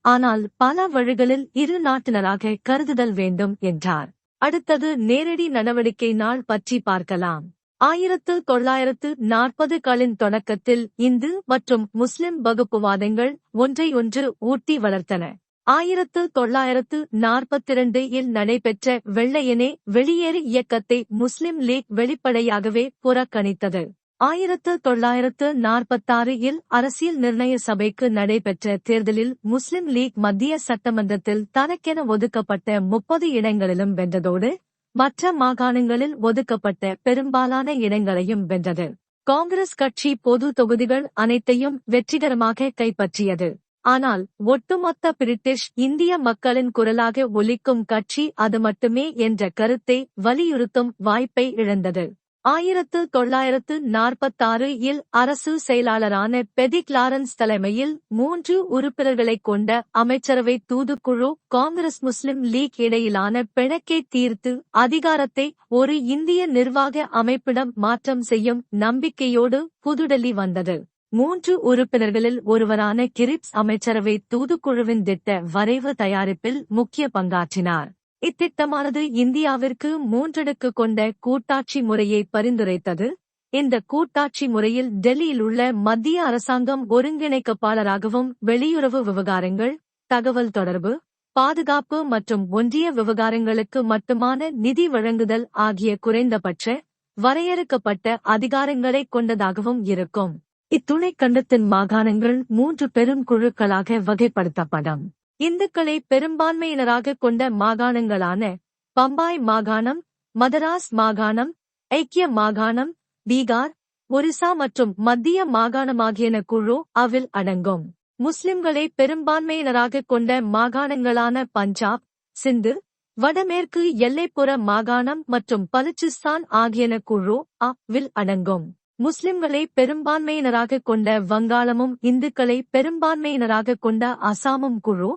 Speaker 1: ஆனால் பல வழிகளில் இரு நாட்டினராக கருதுதல் வேண்டும் என்றார். அடுத்தது நேரடி நடவடிக்கை நாள் பற்றி பார்க்கலாம். 1940களின் தொடக்கத்தில் இந்து மற்றும் முஸ்லிம் வகுப்புவாதங்கள் ஒன்றையொன்று ஊட்டி வளர்த்தன. 1942 நடைபெற்ற வெள்ளையனே வெளியேறு இயக்கத்தை முஸ்லிம் லீக் வெளிப்படையாகவே புறக்கணித்தது. 1946 அரசியல் நிர்ணய சபைக்கு நடைபெற்ற தேர்தலில் முஸ்லிம் லீக் மத்திய சட்டமன்றத்தில் தனக்கென ஒதுக்கப்பட்ட 30 இடங்களிலும் வென்றதோடு மற்ற மாகாணங்களில் ஒதுக்கப்பட்ட பெரும்பாலான இடங்களையும் வென்றது. காங்கிரஸ் கட்சி பொது தொகுதிகள் அனைத்தையும் வெற்றிகரமாக கைப்பற்றியது. ஆனால் ஒட்டுமொத்த பிரிட்டிஷ் இந்திய மக்களின் குரலாக ஒலிக்கும் கட்சி அது மட்டுமே என்ற கருத்தை வலியுறுத்தும் வாய்ப்பை இழந்தது. 1946 அரசு செயலாளரான பெதிக் லாரன்ஸ் தலைமையில் 3 உறுப்பினர்களைக் கொண்ட அமைச்சரவை தூதுக்குழு காங்கிரஸ் முஸ்லிம் லீக் இடையிலான பிணக்கை தீர்த்து அதிகாரத்தை ஒரு இந்திய நிர்வாக அமைப்பிடம் மாற்றம் செய்யும் நம்பிக்கையோடு புதுடெல்லி வந்தது. 3 உறுப்பினர்களில் ஒருவரான கிரிப்ஸ் அமைச்சரவை தூதுக்குழுவின் திட்ட வரைவு தயாரிப்பில் முக்கிய பங்காற்றினார். இத்திட்டமானது இந்தியாவிற்கு 3 அடுக்கு கொண்ட கூட்டாட்சி முறையை பரிந்துரைத்தது. இந்த கூட்டாட்சி முறையில் டெல்லியில் உள்ள மத்திய அரசாங்கம் ஒருங்கிணைப்பாளராகவும் வெளியுறவு விவகாரங்கள், தகவல் தொடர்பு, பாதுகாப்பு மற்றும் ஒன்றிய விவகாரங்களுக்கு மட்டுமான நிதி வழங்குதல் ஆகிய குறைந்தபட்ச வரையறுக்கப்பட்ட அதிகாரங்களை கொண்டதாகவும் இருக்கும். இத்துணை கண்டத்தின் மாகாணங்கள் 3 பெரும் குழுக்களாக வகைப்படுத்தப்படும். இந்துக்களை பெரும்பான்மையினராக கொண்ட மாகாணங்களான பம்பாய் மாகாணம், மதராஸ் மாகாணம், ஐக்கிய மாகாணம், பீகார், ஒரிசா மற்றும் மத்திய மாகாணமாகியன குழு அவில் அடங்கும். முஸ்லிம்களை பெரும்பான்மையினராக கொண்ட மாகாணங்களான பஞ்சாப், சிந்து, வடமேற்கு எல்லைப்புற மாகாணம் மற்றும் பலுச்சிஸ்தான் ஆகியன குழு அவில் அடங்கும். முஸ்லிம்களை பெரும்பான்மையினராக கொண்ட வங்காளமும் இந்துக்களை பெரும்பான்மையினராக கொண்ட அசாமும் குழு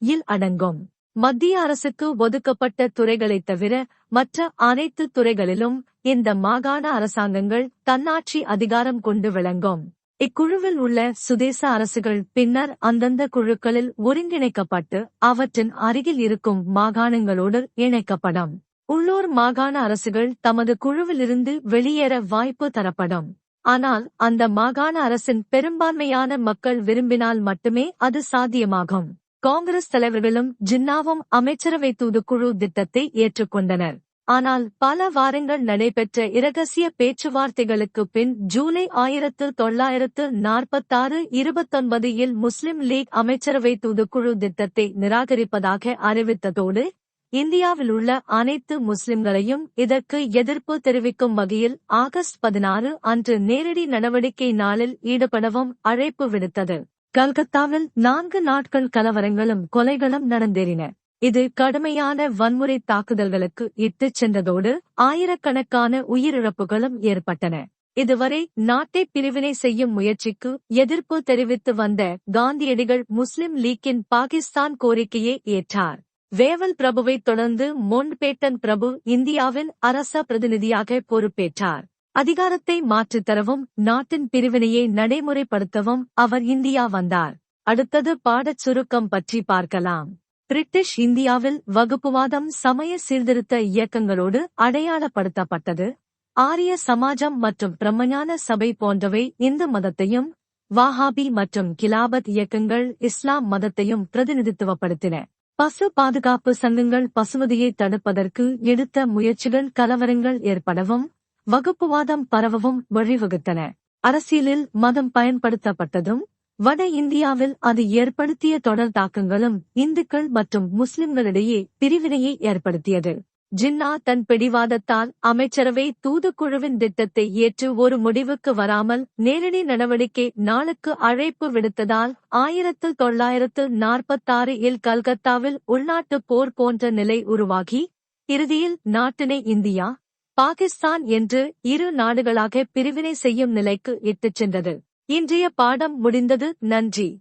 Speaker 1: இல் அடங்கும். மத்திய அரசுக்கு ஒதுக்கப்பட்ட துறைகளைத் தவிர மற்ற அனைத்து துறைகளிலும் இந்த மாகாண அரசாங்கங்கள் தன்னாட்சி அதிகாரம் கொண்டு விளங்கும். இக்குழுவில் உள்ள சுதேச அரசுகள் பின்னர் அந்தந்த குழுக்களில் ஒருங்கிணைக்கப்பட்டு அவற்றின் அருகில் இருக்கும் மாகாணங்களோடு இணைக்கப்படும். உள்ளூர் மாகாண அரசுகள் தமது குழுவிலிருந்து வெளியேற வாய்ப்பு தரப்படும். ஆனால் அந்த மாகாண அரசின் பெரும்பான்மையான மக்கள் விரும்பினால் மட்டுமே அது சாத்தியமாகும். காங்கிரஸ் தலைவர்களும் ஜின்னாவும் அமைச்சரவை தூதுக்குழு திட்டத்தை ஏற்றுக்கொண்டனர். ஆனால் பல வாரங்கள் நடைபெற்ற இரகசிய பேச்சுவார்த்தைகளுக்கு பின் ஜூலை 1946 29 முஸ்லிம் லீக் அமைச்சரவை தூதுக்குழு திட்டத்தை நிராகரிப்பதாக அறிவித்ததோடு இந்தியாவில் உள்ள அனைத்து முஸ்லிம்களையும் இதற்கு எதிர்ப்பு தெரிவிக்கும் வகையில் ஆகஸ்ட் 16 அன்று நேரடி நடவடிக்கை நாளில் ஈடுபடவும் அழைப்பு விடுத்தது. கல்கத்தாவில் 4 நாட்கள் கலவரங்களும் கொலைகளும் நடந்தேறின. இது கடுமையான வன்முறை தாக்குதல்களுக்கு இட்டுச் சென்றதோடு ஆயிரக்கணக்கான உயிரிழப்புகளும் ஏற்பட்டன. இதுவரை நாட்டை பிரிவினை செய்யும் முயற்சிக்கு எதிர்ப்பு தெரிவித்து வந்த காந்தியடிகள் முஸ்லிம் லீக்கின் பாகிஸ்தான் கோரிக்கையை ஏற்றார். வேவல் பிரபுவை தொடர்ந்து மவுண்ட்பேட்டன் பிரபு இந்தியாவின் அரச பிரதிநிதியாக பொறுப்பேற்றார். அதிகாரத்தை மாற்றித்தரவும் நாட்டின் பிரிவினையை நடைமுறைப்படுத்தவும் அவர் இந்தியா வந்தார். அடுத்தது பாடச் சுருக்கம் பற்றி பார்க்கலாம். பிரிட்டிஷ் இந்தியாவில் வகுப்புவாதம் சமய சீர்திருத்த இயக்கங்களோடு அடையாளப்படுத்தப்பட்டது. ஆரிய சமாஜம் மற்றும் பிரம்மஞான சபை போன்றவை இந்து மதத்தையும், வாஹாபி மற்றும் கிலாபத் இயக்கங்கள் இஸ்லாம் மதத்தையும் பிரதிநிதித்துவப்படுத்தின. பசு பாதுகாப்பு சங்கங்கள் பசுவதையை தடுப்பதற்கு எடுத்த முயற்சிகள் கலவரங்கள் ஏற்படவும் வகுப்புவாதம் பரவவும் வழிவகுத்தன. அரசியலில் மதம் பயன்படுத்தப்பட்டதும் வட இந்தியாவில் அது ஏற்படுத்திய தொடர் தாக்கங்களும் இந்துக்கள் மற்றும் முஸ்லிம்களிடையே பிரிவினையை ஏற்படுத்தியது. ஜின்னா தன் பிடிவாதத்தால் அமைச்சரவை தூதுக்குழுவின் திட்டத்தை ஏற்று ஒரு முடிவுக்கு வராமல் நேரடி நடவடிக்கை நாளுக்கு அழைப்பு விடுத்ததால் 1946 கல்கத்தாவில் உள்நாட்டுப் போர் போன்ற நிலை உருவாகி இறுதியில் நாட்டினை இந்தியா, பாகிஸ்தான் என்று இரு நாடுகளாக பிரிவினை செய்யும் நிலைக்கு இட்டுச் சென்றது. இன்றைய பாடம் முடிந்தது. நன்றி.